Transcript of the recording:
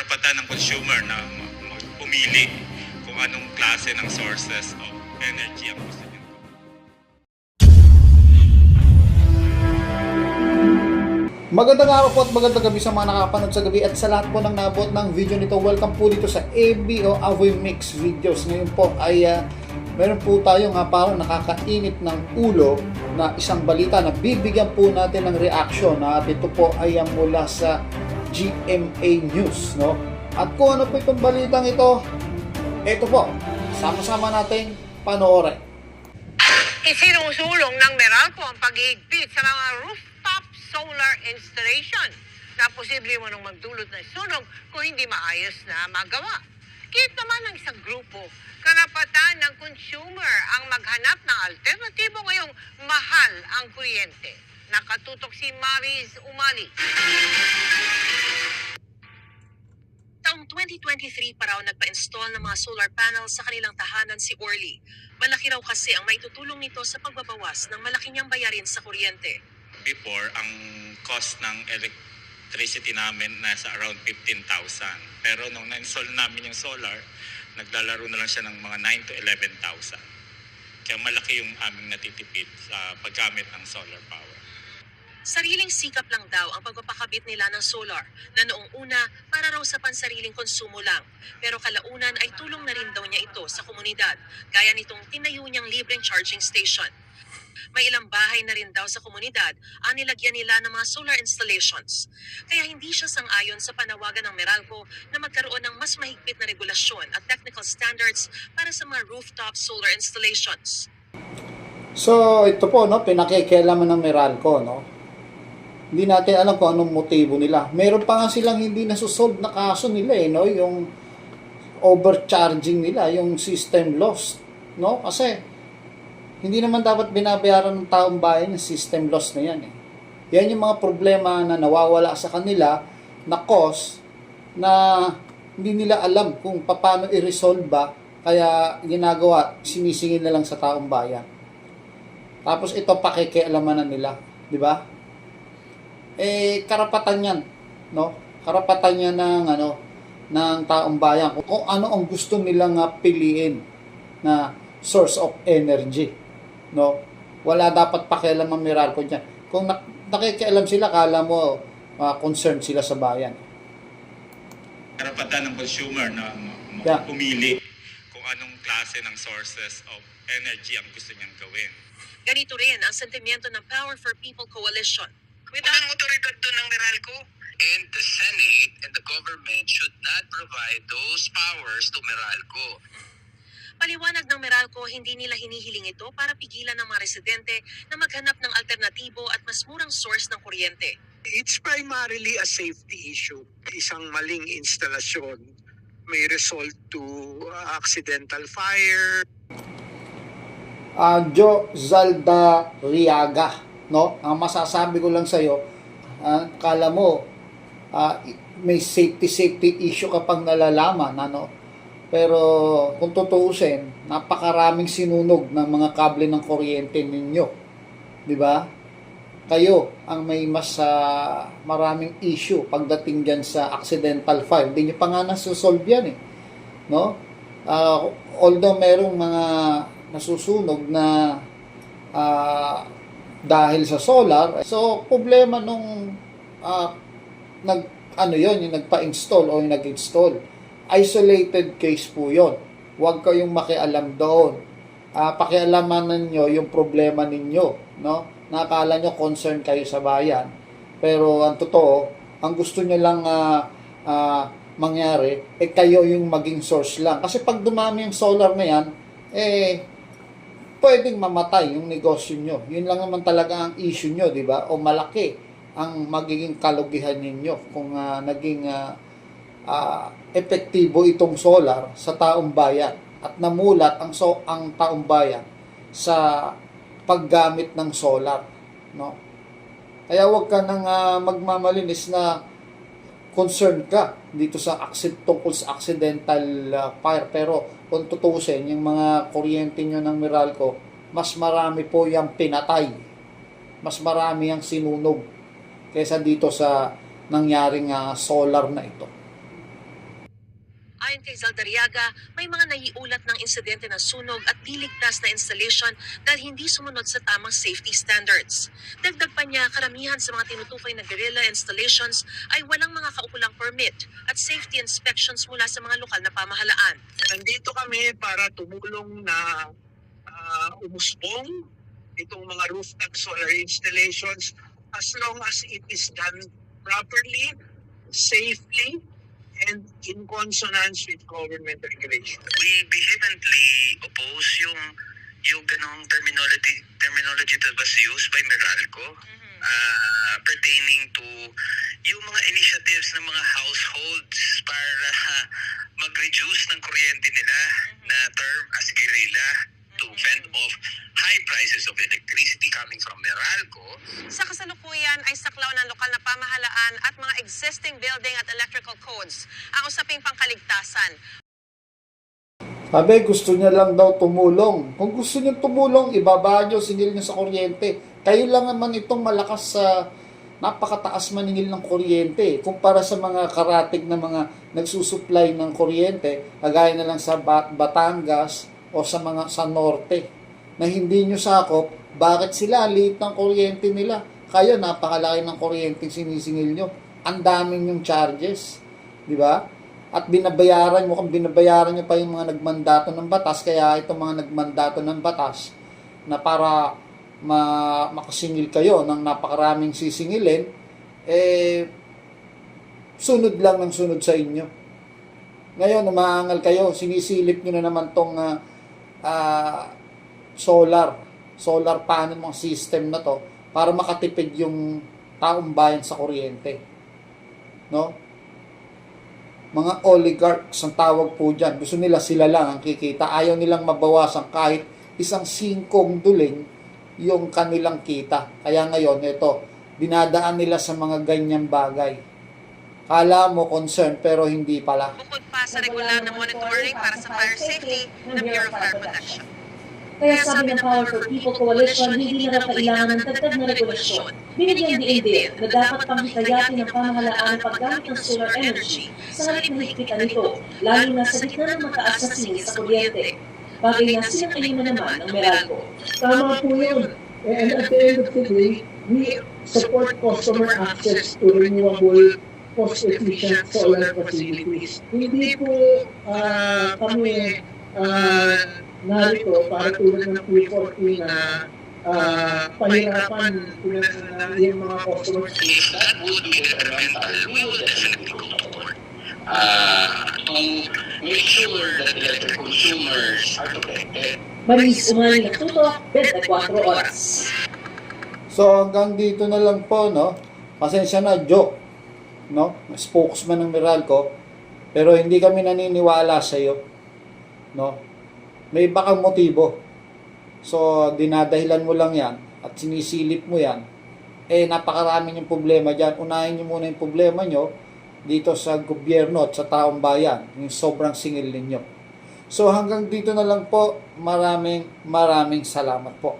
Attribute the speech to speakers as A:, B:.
A: karapatan ng consumer na pumili kung anong klase ng sources of energy ang gusto niyo.
B: Magandang araw po at magandang gabi sa mga nakapanood sa gabi at sa lahat po ng naabot ng video nito. Welcome po dito sa ABO Avoy Mix Videos. Ngayon po ay meron po tayong parang nakakainit ng ulo na isang balita na bibigyan po natin ng reaction at ito po ay mula sa GMA News, no? At kung ano po itong balitang ito po, sama-sama natin panoorin.
C: Isinusulong ng Meralco ang paghihigpit sa mga rooftop solar installation na posible mo nang magdulot ng sunog kung hindi maayos na magawa. Kahit naman ng isang grupo, karapatan ng consumer ang maghanap ng alternatibo ngayong mahal ang kuryente. Nakatutok si Maris Umali.
D: Taong 2023 pa raw nagpa-install ng mga solar panels sa kanilang tahanan si Orly. Malaki raw kasi ang maitutulong nito sa pagbabawas ng malaki niyang bayarin sa kuryente.
A: Before, ang cost ng electricity namin nasa around 15,000. Pero nung na-install namin yung solar, naglalaro na lang siya ng mga 9 to 11,000. Kaya malaki yung aming natitipid sa paggamit ng solar power.
D: Sariling sikap lang daw ang pagpapakabit nila ng solar na noong una para raw sa pansariling konsumo lang. Pero kalaunan ay tulong na rin daw niya ito sa komunidad, gaya nitong tinayo niyang libreng charging station. May ilang bahay na rin daw sa komunidad ang nilagyan nila ng mga solar installations. Kaya hindi siya sang-ayon sa panawagan ng Meralco na magkaroon ng mas mahigpit na regulasyon at technical standards para sa mga rooftop solar installations.
B: So ito po, no, pinakikialaman ng Meralco, no? Hindi natin alam kung anong motibo nila. Meron pa nga silang hindi nasusolve na kaso nila, no? Yung overcharging nila, yung system loss, no? Kasi hindi naman dapat binabayaran ng taong bayan yung system loss na yan. Yan yung mga problema na nawawala sa kanila na cost na hindi nila alam kung paano i-resolve ba. Kaya ginagawa, sinisingil na lang sa taong bayan. Tapos ito pakikialaman na nila. Di ba? Karapatan yan. No? Karapatan yan ng taong bayan. Kung ano ang gusto nilang piliin na source of energy. No, wala dapat pakialam ang Meralco diyan. Kung nakikialam sila, kala mo concerned sila sa bayan.
A: Karapatan ng consumer na pumili kung anong klase ng sources of energy ang gusto niyang gawin.
D: Ganito rin ang sentimiento ng Power for People Coalition.
E: Walang otoridad doon ng Meralco. And the Senate and the government should not provide those powers to Meralco.
D: Paliwanag ng Meralco, hindi nila hinihiling ito para pigilan ng mga residente na maghanap ng alternatibo at mas murang source ng kuryente.
F: It's primarily a safety issue. Isang maling instalasyon may result to accidental fire.
B: Jo Zalda Riaga, no? Ang masasabi ko lang sa iyo, kala mo may safety issue ka pang nalalaman, ano? Pero kung tutuusin, napakaraming sinunog ng mga kable ng kuryente ninyo. Di ba? Kayo ang may mas maraming issue pagdating dyan sa accidental fire. Hindi nyo pa nga nasusolve yan, no? Although merong mga nasusunog na dahil sa solar, so problema nung yung nagpa-install o yung nag-install. Isolated case po yon. Huwag kayong makialam doon. Pakialamanan ninyo yung problema ninyo, no? Nakakala nyo concern kayo sa bayan. Pero ang totoo, ang gusto nyo lang mangyari, kayo yung maging source lang. Kasi pag dumami yung solar na yan, pwedeng mamatay yung negosyo nyo. Yun lang naman talaga ang issue nyo, di ba? O malaki ang magiging kalugihan ninyo kung naging epektibo itong solar sa taong bayan at namulat ang taong bayan sa paggamit ng solar, no? Kaya wag ka nang magmamalinis na concerned ka dito sa tungkol sa accidental fire. Pero kung tutusin yung mga kuryente nyo ng Meralco, mas marami po yung pinatay, mas marami ang sinunog kaysa dito sa nangyaring solar na ito.
D: Ayon kay Zaldariaga, may mga naiulat ng insidente ng sunog at di ligtas na installation dahil hindi sumunod sa tamang safety standards. Dagdag pa niya, karamihan sa mga tinutukoy na guerrilla installations ay walang mga kaukulang permit at safety inspections mula sa mga lokal na pamahalaan.
F: Nandito kami para tumulong na umusbong itong mga rooftop solar installations as long as it is done properly, safely, and in consonance with government regulation.
E: We vehemently oppose yung ganong terminology that was used by Meralco pertaining to yung mga initiatives ng mga households para mag-reduce ng kuryente nila na term as guerrilla to fend off high prices of electricity coming from Meralco.
C: Sa kasalukuyan ay saklaw ng lokal na pamahalaan at mga existing building at electrical codes ang usaping pangkaligtasan.
B: Sabi, gusto niya lang daw tumulong. Kung gusto niyo tumulong, ibaba niyo, singil niyo sa kuryente. Kayo lang naman itong malakas sa napakataas maningil ng kuryente. Kumpara sa mga karatig na mga nagsusupply ng kuryente, kagaya na lang sa Batangas o sa norte, na hindi nyo sakop, bakit sila liit ng kuryente nila? Kayo, napakalaki ng kuryente sinisingil nyo. Ang daming yung charges. Di ba? At binabayaran mo, kung binabayaran nyo pa yung mga nagmandato ng batas, kaya itong mga nagmandato ng batas, na para makasingil kayo ng napakaraming sisingilin, sunod lang ng sunod sa inyo. Ngayon, umaangal kayo, sinisilip nyo na naman tong solar panel mga system na to para makatipid yung taong bayan sa kuryente. No? Mga oligarchs ang tawag po dyan. Gusto nila sila lang ang kikita. Ayaw nilang mabawasan kahit isang 5 duling yung kanilang kita. Kaya ngayon, ito, dinadaan nila sa mga ganyang bagay. Kala mo concern pero hindi pala.
C: Bukod pa sa regular na monitoring para sa fire safety ng Bureau of Fire Protection.
G: Kaya sabi ng Power for People Coalition, hindi na raw kailangan ng dagdag na regulasyon. Binigyan din na dapat panghihayatin ng pamahalaan ang paggamit ng solar energy sa halip na higpitan nito, lalo na sa gitna ng mataas na singil sa kuryente. Bagay na sinang-ayun na naman ng Meralco.
H: Tama po yun. And at the end of the day, we support customer access to renewable, cost-efficient solar facilities. Hindi po kami narito para tulad ng Q40 na pahirapan yung mga customers.
E: If that would be detrimental, we will definitely go to court to make sure that the electric consumers are protected.
G: Maris Umali Natuto, 24 oras.
B: So hanggang dito na lang po, no? Pasensya na, joke, no? Spokesman ng Meralco, pero hindi kami naniniwala sa iyo, no? May iba kang motibo. So dinadahilan mo lang yan at sinisilip mo yan. Napakarami yung problema dyan. Unahin nyo muna yung problema nyo dito sa gobyerno at sa taong bayan, yung sobrang singil ninyo. So hanggang dito na lang po. Maraming salamat po.